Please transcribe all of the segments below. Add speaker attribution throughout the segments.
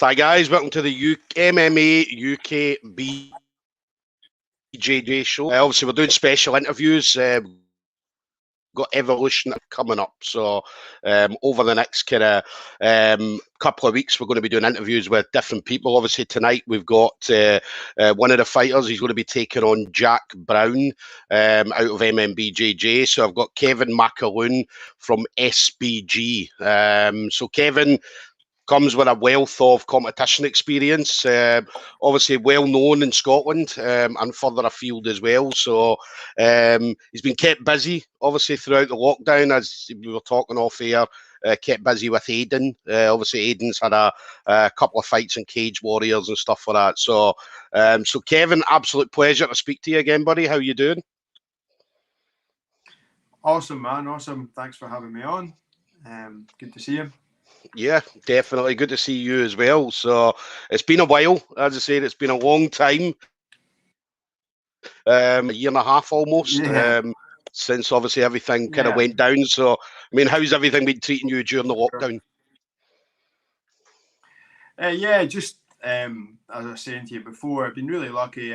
Speaker 1: Hi guys, welcome to the MMA UK BJJ show. Obviously, we're doing special interviews. Got Evolution coming up, so over the next kind of couple of weeks, we're going to be doing interviews with different people. Obviously, tonight we've got one of the fighters. He's going to be taking on Jack Brown out of MMBJJ. So I've got Kevin McAloon from SBG. So Kevin comes with a wealth of competition experience, obviously well known in Scotland and further afield as well. So he's been kept busy, obviously, throughout the lockdown, as we were talking off air. Kept busy with Aiden. Obviously, Aiden's had a couple of fights in Cage Warriors and stuff like that. So, so Kevin, absolute pleasure to speak to you again, buddy. How you doing?
Speaker 2: Awesome, man. Awesome. Thanks for having me on. Good to see you.
Speaker 1: Yeah, definitely. Good to see you as well. So it's been a while, as I said, it's been a long time. A year and a half almost, since obviously everything kind of went down. So, I mean, how's everything been treating you during the lockdown?
Speaker 2: Just as I was saying to you before, I've been really lucky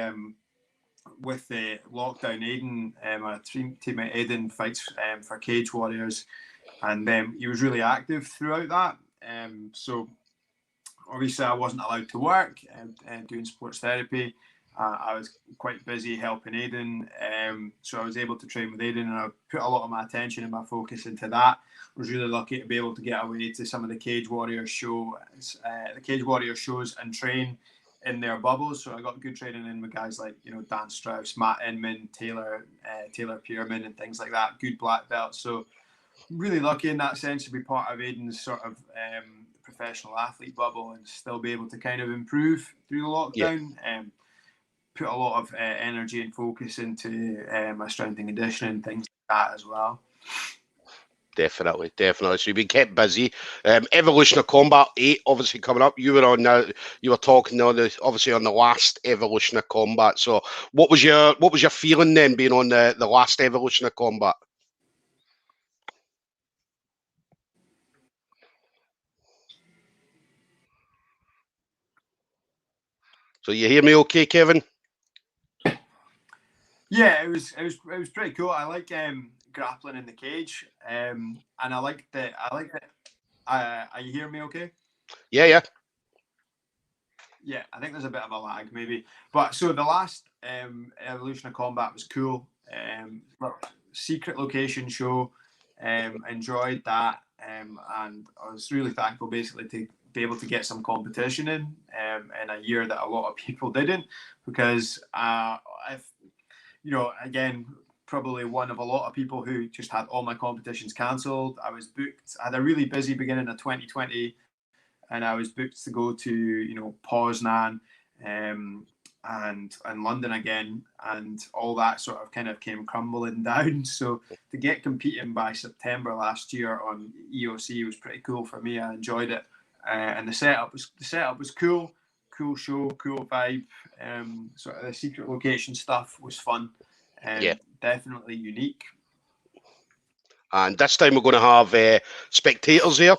Speaker 2: with the lockdown. Aiden, our teammate Aiden fights for Cage Warriors, and he was really active throughout that. So obviously I wasn't allowed to work and doing sports therapy. I was quite busy helping Aiden, so I was able to train with Aiden, and I put a lot of my attention and my focus into that. I was really lucky to be able to get away to some of the Cage Warriors shows and train in their bubbles. So I got good training in with guys like Dan Strauss, Matt Inman, Taylor Pierman, and things like that. Good black belts. So really lucky in that sense to be part of Aiden's sort of professional athlete bubble and still be able to kind of improve through the lockdown. Put a lot of energy and focus into my strength and conditioning, things like that as well.
Speaker 1: Definitely. So you've been kept busy. Evolution of Combat 8 obviously coming up. You were on now. You were talking on the last Evolution of Combat. So what was your feeling then being on the last Evolution of Combat? So you hear me okay, Kevin?
Speaker 2: Yeah, it was pretty cool. I like grappling in the cage, and I like that. Are you hearing me okay?
Speaker 1: Yeah.
Speaker 2: Yeah, I think there's a bit of a lag maybe. But so the last Evolution of Combat was cool. Secret location show, enjoyed that, and I was really thankful basically to be able to get some competition in a year that a lot of people didn't, because again, probably one of a lot of people who just had all my competitions cancelled. I was booked. I had a really busy beginning of 2020, and I was booked to go to Poznan and London again, and all that sort of kind of came crumbling down. So to get competing by September last year on EOC was pretty cool for me. I enjoyed it, and the setup was cool. Cool show, cool vibe. Sort of the secret location stuff was fun. Definitely unique.
Speaker 1: And this time we're going to have spectators here.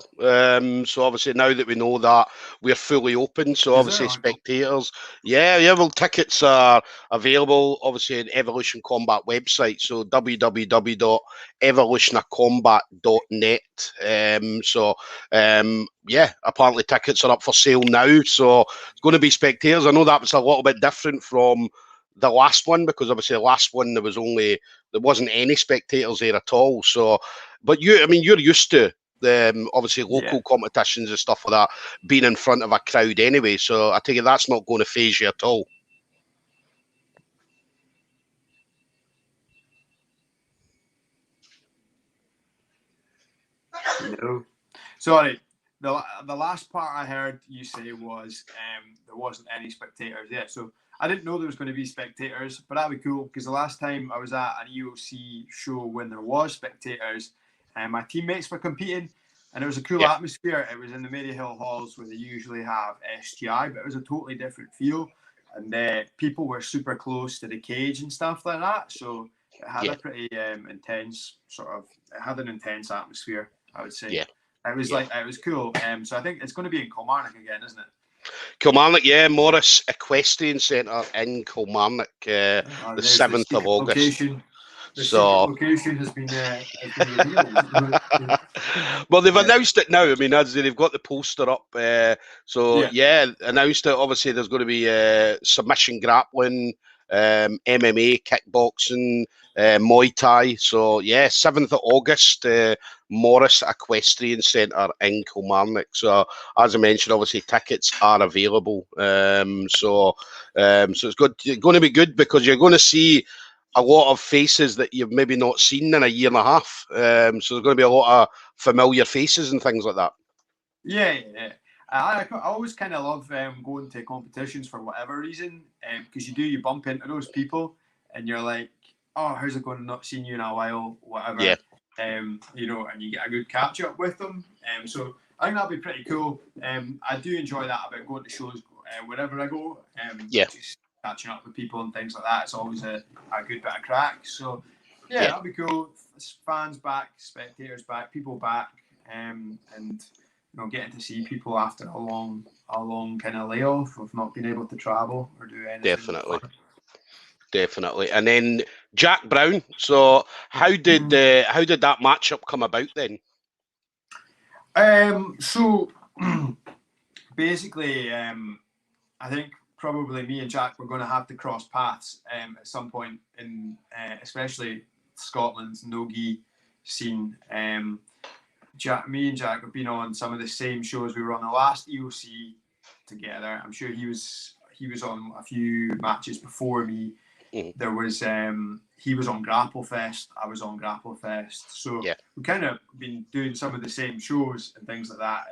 Speaker 1: So obviously now that we know that we're fully open, so obviously spectators. Yeah. Well, tickets are available obviously on Evolution Combat website. So www.evolutionofcombat.net. Apparently tickets are up for sale now. So it's going to be spectators. I know that was a little bit different from the last one, because obviously the last one there wasn't any spectators there at all. So, but you're used to obviously local competitions and stuff like that being in front of a crowd anyway. So I take it that's not going to phase you at all.
Speaker 2: No, sorry. The last part I heard you say was there wasn't any spectators. Yeah, so I didn't know there was going to be spectators, but that'd be cool, because the last time I was at an EOC show when there was spectators, and my teammates were competing, and it was a cool atmosphere. It was in the Maryhill halls where they usually have SGI, but it was a totally different feel, and people were super close to the cage and stuff like that. So it had a pretty intense atmosphere, I would say. It was it was cool. So I think it's going to be in Kilmarnock again, isn't it?
Speaker 1: Kilmarnock, yeah, Morris Equestrian Centre in Kilmarnock, the
Speaker 2: There's the
Speaker 1: 7th of
Speaker 2: secret
Speaker 1: August.
Speaker 2: location. The secret
Speaker 1: So,
Speaker 2: location has been revealed.
Speaker 1: well, they've
Speaker 2: Yeah.
Speaker 1: announced it now. I mean, as they've got the poster up. So,
Speaker 2: Yeah.
Speaker 1: yeah, announced it. Obviously, there's going to be submission grappling, MMA, kickboxing, Muay Thai. So, yeah, 7th of August, Morris Equestrian Centre in Kilmarnock. So, as I mentioned, obviously, tickets are available. So it's good. It's going to be good because you're going to see a lot of faces that you've maybe not seen in a year and a half. So there's going to be a lot of familiar faces and things like that.
Speaker 2: Yeah. I always kind of love going to competitions for whatever reason, because you bump into those people and you're like, oh, how's it going? Not seen you in a while, whatever.
Speaker 1: Yeah.
Speaker 2: And you get a good catch up with them. So I think that'd be pretty cool. I do enjoy that about going to shows wherever I go.
Speaker 1: Yeah.
Speaker 2: Just catching up with people and things like that. It's always a good bit of crack. So yeah, that'd be cool. Fans back, spectators back, people back, and getting to see people after a long kind of layoff of not being able to travel or do anything.
Speaker 1: Definitely. And then Jack Brown. So how did that matchup come about then?
Speaker 2: So basically, I think probably me and Jack were going to have to cross paths at some point in, especially Scotland's no-gi scene. Me and Jack have been on some of the same shows. We were on the last EOC together. I'm sure he was on a few matches before me. There was he was on Grapple Fest. I was on Grapple Fest. So we kind of been doing some of the same shows and things like that.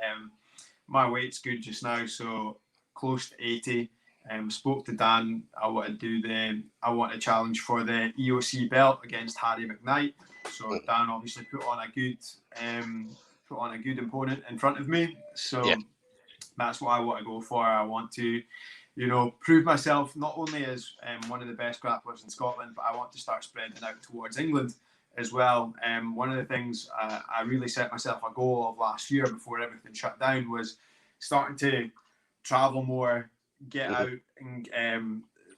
Speaker 2: My weight's good just now, so close to 80. Spoke to Dan. I want to challenge for the EOC belt against Harry McKnight. So Dan obviously put on a good opponent in front of me. So that's what I want to go for. I want to, prove myself not only as one of the best grapplers in Scotland, but I want to start spreading out towards England as well. One of the things I really set myself a goal of last year before everything shut down was starting to travel more, get out and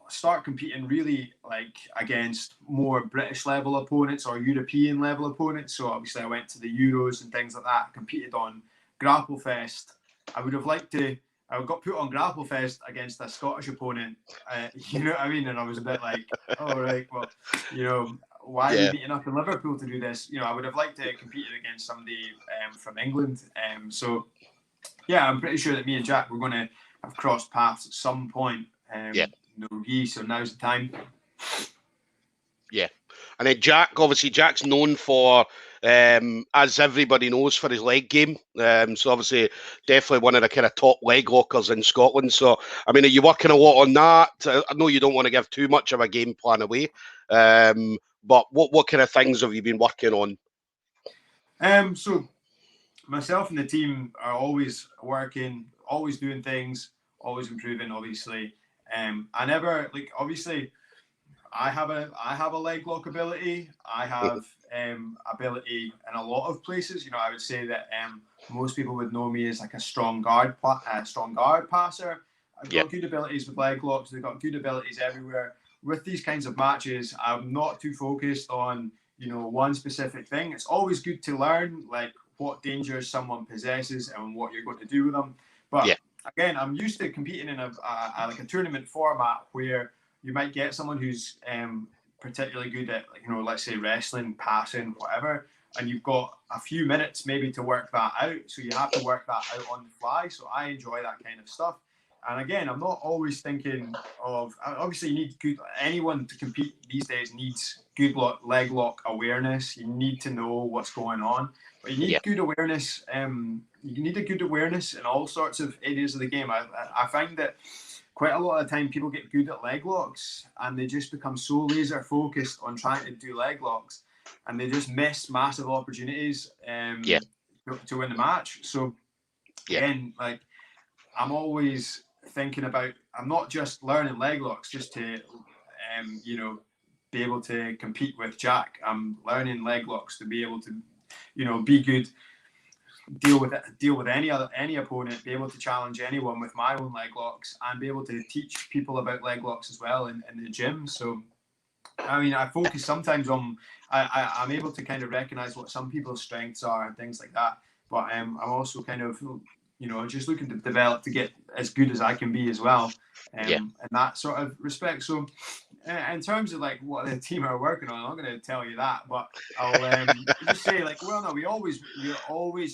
Speaker 2: start competing really like against more British level opponents or European level opponents. So obviously I went to the Euros and things like that, competed on Grapple Fest. I got put on Grapple Fest against a Scottish opponent, you know what I mean? And I was a bit like, oh, right, well, why are we meeting up in Liverpool to do this? I would have liked to compete against somebody from England. So, yeah, I'm pretty sure that me and Jack were going to have crossed paths at some point. So now's the time.
Speaker 1: Yeah. And then Jack's known for, as everybody knows, for his leg game. So obviously, definitely one of the kind of top leg lockers in Scotland. So, I mean, are you working a lot on that? I know you don't want to give too much of a game plan away, but what kind of things have you been working on?
Speaker 2: So myself and the team are always working, always doing things, always improving, obviously. I never, obviously, I have a leg lock ability. I have ability in a lot of places. I would say that most people would know me as like a strong guard passer. I've got good abilities with leg locks. They've got good abilities everywhere. With these kinds of matches, I'm not too focused on one specific thing. It's always good to learn like what dangers someone possesses and what you're going to do with them. But again, I'm used to competing in a tournament format where you might get someone who's particularly good at, let's say wrestling, passing, whatever, and you've got a few minutes maybe to work that out. So you have to work that out on the fly. So I enjoy that kind of stuff. And again, I'm not always thinking of, obviously you need anyone to compete these days needs good leg lock awareness. You need to know what's going on, but you need good awareness. You need a good awareness in all sorts of areas of the game. I find that quite a lot of the time people get good at leg locks and they just become so laser focused on trying to do leg locks and they just miss massive opportunities to win the match. So again, I'm always thinking about, I'm not just learning leg locks just to be able to compete with Jack. I'm learning leg locks to be able to be good deal with any opponent, be able to challenge anyone with my own leg locks, and be able to teach people about leg locks as well in the gym. So I mean, I focus sometimes on I'm able to kind of recognize what some people's strengths are and things like that. But I'm also kind of, just looking to develop to get as good as I can be as well. In that sort of respect. So in terms of like what the team are working on, I'm not going to tell you that, but I'll just say like, well, no, we always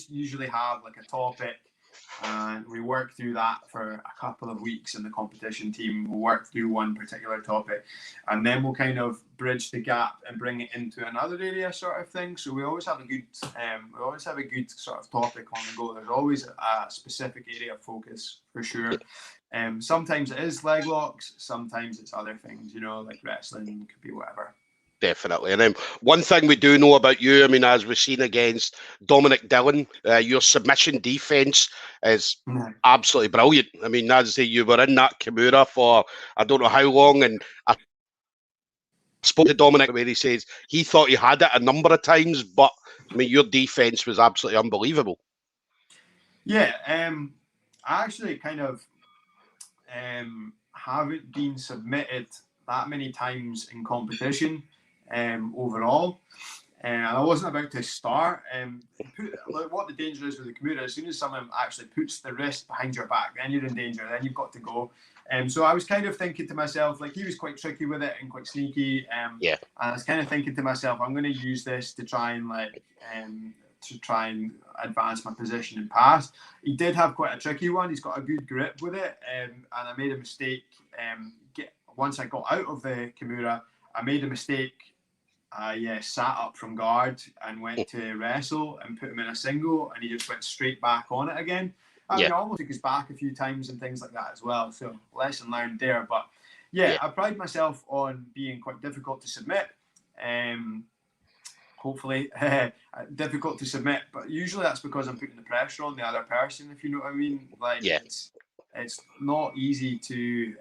Speaker 2: usually have like a topic, and we work through that for a couple of weeks. In the competition team, we'll work through one particular topic, and then we'll kind of bridge the gap and bring it into another area, sort of thing. So we always have a good sort of topic on the go. There's always a specific area of focus for sure. Sometimes it is leg locks, sometimes it's other things, like wrestling, could be whatever.
Speaker 1: Definitely. And then one thing we do know about you, I mean, as we've seen against Dominic Dillon, your submission defense is absolutely brilliant. I mean, as I say, you were in that Kimura for I don't know how long, and I spoke to Dominic where he says he thought he had it a number of times, but I mean, your defense was absolutely unbelievable.
Speaker 2: Yeah, I actually kind of haven't been submitted that many times in competition overall, and I wasn't about to start. What the danger is with the Kimura, as soon as someone actually puts the wrist behind your back, then you're in danger, then you've got to go. So I was kind of thinking to myself, like, he was quite tricky with it and quite sneaky, and I was kind of thinking to myself, I'm going to use this to try and advance my position and pass. He did have quite a tricky one. He's got a good grip with it, and I made a mistake. Once I got out of the Kimura, I made a mistake. I sat up from guard and went to wrestle and put him in a single, and he just went straight back on it again. I mean, I almost took his back a few times and things like that as well. So lesson learned there. But I pride myself on being quite difficult to submit. Hopefully difficult to submit, but usually that's because I'm putting the pressure on the other person, if you know what I mean. Like, it's not easy to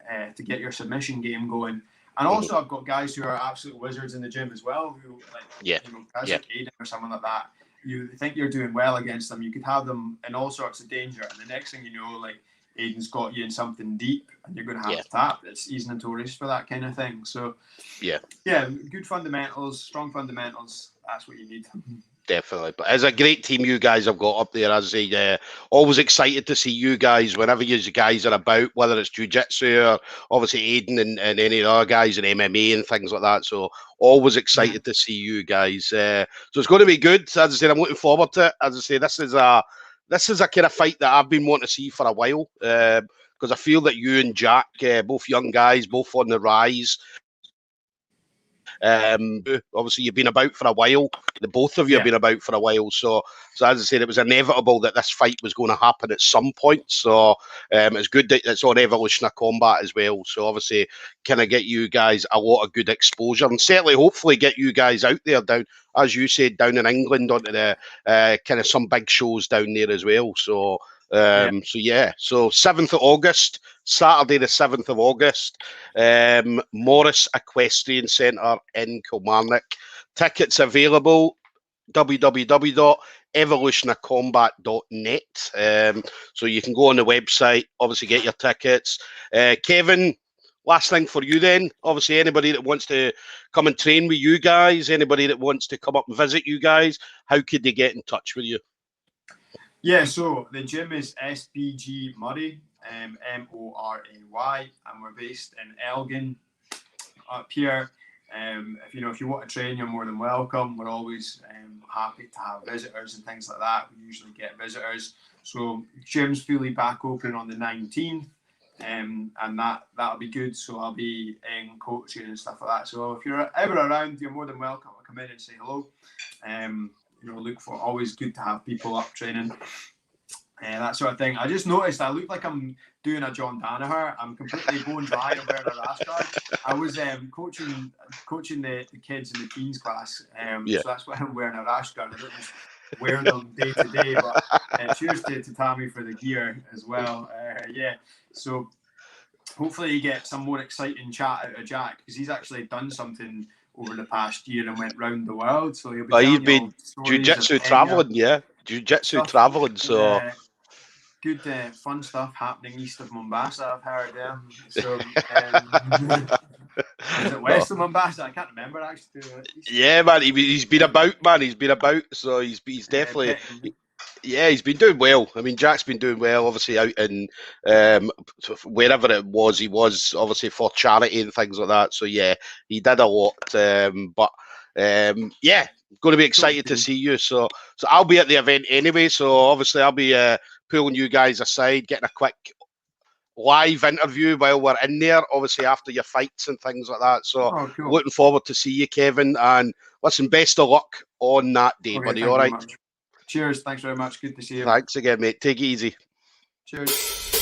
Speaker 2: get your submission game going. And also I've got guys who are absolute wizards in the gym as well, who guys like Aiden or someone like that. You think you're doing well against them, you could have them in all sorts of danger, and the next thing you know, like, Aiden's got you in something deep and you're going to have to tap. He's notorious for that kind of thing. So good fundamentals, strong fundamentals, that's what you need.
Speaker 1: Definitely. But it's a great team you guys have got up there. As I say, always excited to see you guys whenever you guys are about, whether it's jiu-jitsu or obviously Aiden and any of the other guys in MMA and things like that. So always excited to see you guys. So it's going to be good. As I said, I'm looking forward to it. As I say, this is a kind of fight that I've been wanting to see for a while, because I feel that you and Jack, both young guys, both on the rise. Obviously, you've been about for a while. The both of you have been about for a while. So as I said, it was inevitable that this fight was going to happen at some point. So it's good that it's on Evolution of Combat as well. So obviously, kind of get you guys a lot of good exposure, and certainly, hopefully, get you guys out there down, as you said, down in England onto the kind of some big shows down there as well. So. So 7th of August, Saturday the 7th of August, Morris Equestrian Centre in Kilmarnock. Tickets available, www.evolutionofcombat.net. So you can go on the website, obviously get your tickets. Kevin, last thing for you then, obviously anybody that wants to come and train with you guys, anybody that wants to come up and visit you guys, how could they get in touch with you?
Speaker 2: Yeah, so the gym is SBG Murray, Moray, and we're based in Elgin up here. If you want to train, you're more than welcome. We're always happy to have visitors and things like that. We usually get visitors. So gym's fully back open on the 19th, and that'll be good. So I'll be in coaching and stuff like that. So if you're ever around, you're more than welcome to come in and say hello. Look for, always good to have people up training, that sort of thing. I just noticed I look like I'm doing a John Danaher. I'm completely bone dry and wearing a rash guard. I was coaching the kids in the teens class, so that's why I'm wearing a rash guard. I don't just wear them day to day, but cheers to Tammy for the gear as well. So hopefully you get some more exciting chat out of Jack, because he's actually done something over the past year and went round the world. So he'll be
Speaker 1: he's been jiu-jitsu traveling, jiu-jitsu traveling. So
Speaker 2: good fun stuff happening east of Mombasa, I've heard. Yeah. So is it west of Mombasa? I can't remember actually.
Speaker 1: Yeah, man, he's been about, man. He's been about, so he's definitely. Yeah, he's been doing well. I mean, Jack's been doing well, obviously out in wherever it was. He was obviously for charity and things like that. So yeah, he did a lot. Yeah, going to be excited to see you. So I'll be at the event anyway. So obviously I'll be pulling you guys aside, getting a quick live interview while we're in there, obviously after your fights and things like that. So looking forward to see you, Kevin. And listen, best of luck on that day, buddy. All right.
Speaker 2: Cheers. Thanks very much. Good to see you.
Speaker 1: Thanks again, mate. Take it easy.
Speaker 2: Cheers.